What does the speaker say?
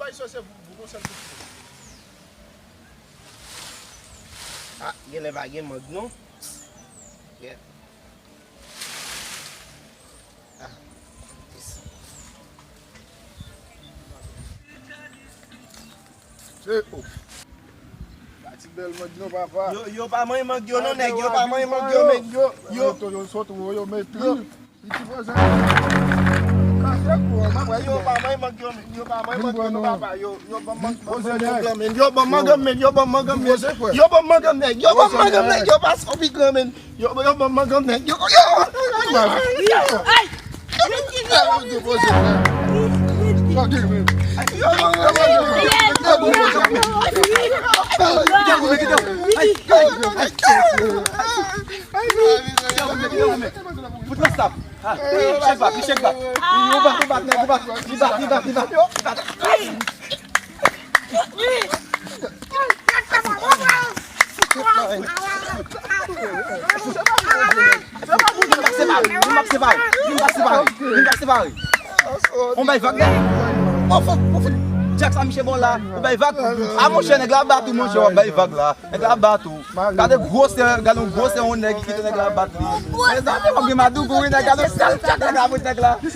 pas ça c'est vous conseillez. Ah, il y a les vagues mode non? Yeah. Ah. C'est oh. Bel mode non papa. Yo pas moi manque yo non nèg, yo pas moi manque yo mais yo sorte yo mettre. Il faut ça. Yo pas moi manque yo pas moi manque yo papa yo pas manque yo pas manque men yo pas manque men yo pas manque men yo pas manque men yo pas so big men yo pas manque men yo Ay! Check back. On va y vaguer. Jack Saint-Michel bon là, on va y vaguer. Ah mon cher, nèg la battu mon cher, on va y vaguer là. Nèg la battu. Gardez gros on nèg qui nèg la battu. Mais ça on va madou pour nèg gardez sale chat là pour nèg là. Yo